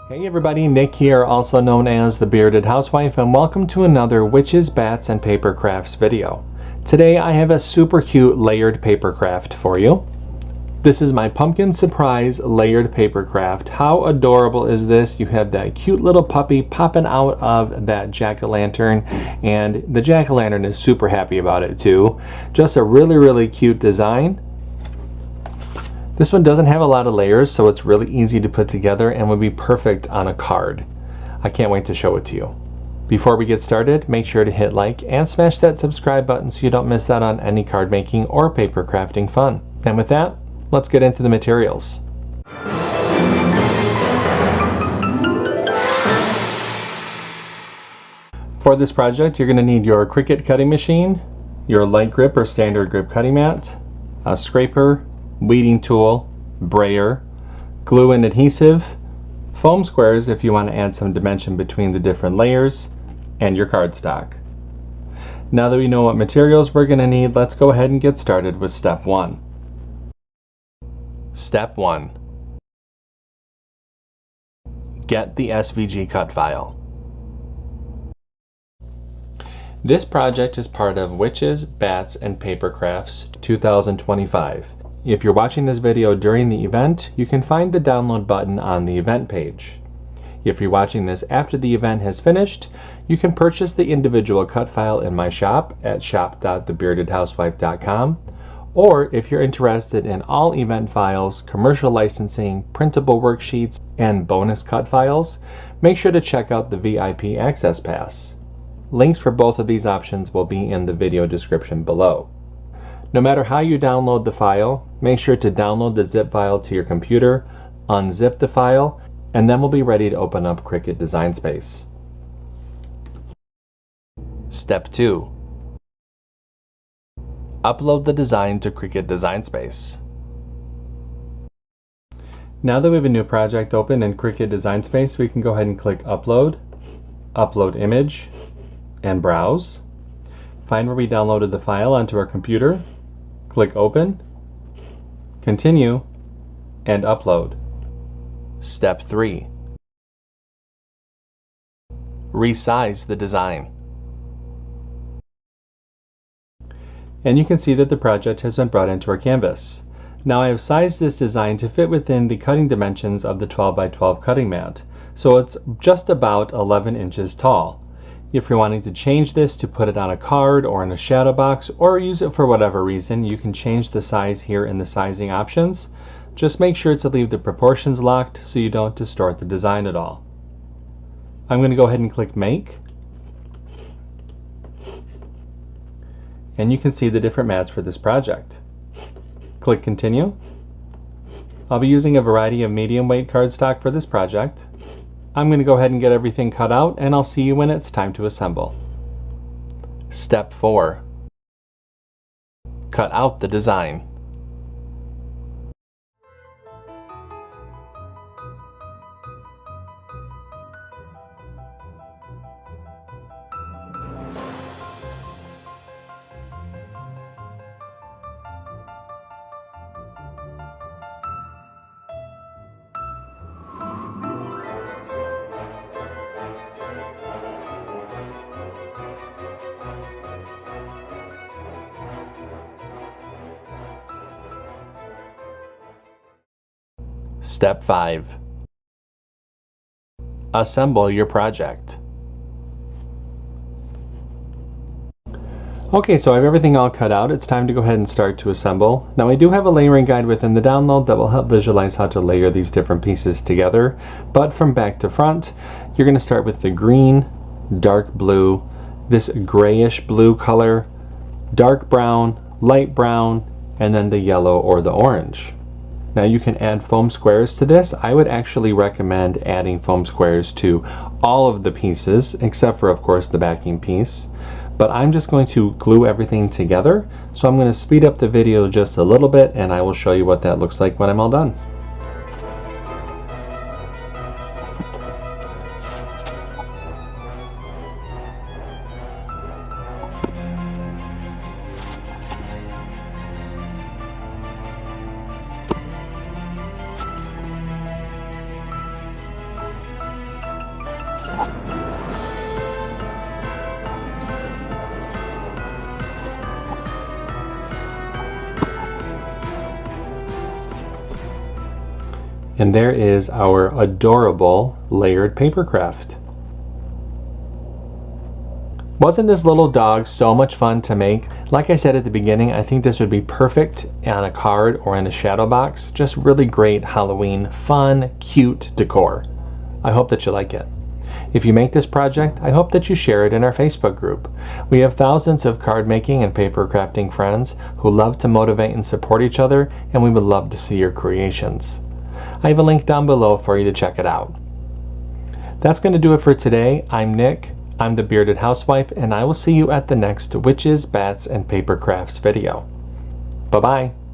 Hey everybody, Nick here, also known as the Bearded Housewife, and welcome to another Witches, Bats, and Papercrafts video. Today I have a super cute layered papercraft for you. This is my pumpkin surprise layered papercraft. How adorable is this? You have that cute little puppy popping out of that jack-o'-lantern, and the jack-o'-lantern is super happy about it too. Just a really cute design. This one doesn't have a lot of layers, so it's really easy to put together and would be perfect on a card. I can't wait to show it to you. Before we get started, make sure to hit like and smash that subscribe button so you don't miss out on any card making or paper crafting fun. And with that, let's get into the materials. For this project, you're going to need your CRICUT cutting machine, your light grip or standard grip cutting mat, a scraper, weeding tool, brayer, glue and adhesive, foam squares if you want to add some dimension between the different layers, and your cardstock. Now that we know what materials we're going to need, let's go ahead and get started with step 1. Step 1. Get the SVG cut file. This project is part of Witches, Bats, and Papercrafts 2025. If you're watching this video during the event, you can find the download button on the event page. If you're watching this after the event has finished, you can purchase the individual cut file in my shop at shop.thebeardedhousewife.com, or if you're interested in all event files, commercial licensing, printable worksheets, and bonus cut files, make sure to check out the VIP Access Pass. Links for both of these options will be in the video description below. No matter how you download the file, make sure to download the zip file to your computer, unzip the file, and then we'll be ready to open up CRICUT Design Space. Step 2. Upload the design to CRICUT Design Space. Now that we have a new project open in CRICUT Design Space, we can go ahead and click Upload, Upload Image, and Browse. Find where we downloaded the file onto our computer. Click Open, Continue, and Upload. Step 3. Resize the design. And you can see that the project has been brought into our canvas. Now I have sized this design to fit within the cutting dimensions of the 12x12 cutting mat, so it's just about 11 inches tall. If you're wanting to change this to put it on a card or in a shadow box or use it for whatever reason, you can change the size here in the sizing options. Just make sure to leave the proportions locked so you don't distort the design at all. I'm going to go ahead and click Make. And you can see the different mats for this project. Click Continue. I'll be using a variety of medium weight cardstock for this project. I'm going to go ahead and get everything cut out, and I'll see you when it's time to assemble. Step 4. Cut out the design. Step 5. Assemble your project. Okay, so I have everything all cut out. It's time to go ahead and start to assemble. Now I do have a layering guide within the download that will help visualize how to layer these different pieces together. But from back to front, you're going to start with the green, dark blue, this grayish blue color, dark brown, light brown, and then the yellow or the orange. Now you can add foam squares to this. I would actually recommend adding foam squares to all of the pieces, except for of course the backing piece. But I'm just going to glue everything together, so I'm going to speed up the video just a little bit and I will show you what that looks like when I'm all done. And there is our adorable layered paper craft. Wasn't this little dog so much fun to make? Like I said at the beginning, I think this would be perfect on a card or in a shadow box. Just really great Halloween, fun, cute decor. I hope that you like it. If you make this project, I hope that you share it in our Facebook group. We have thousands of card making and paper crafting friends who love to motivate and support each other, and we would love to see your creations. I have a link down below for you to check it out. That's going to do it for today. I'm Nick. I'm the Bearded Housewife, and I will see you at the next Witches, Bats, and Paper Crafts video. Bye-bye.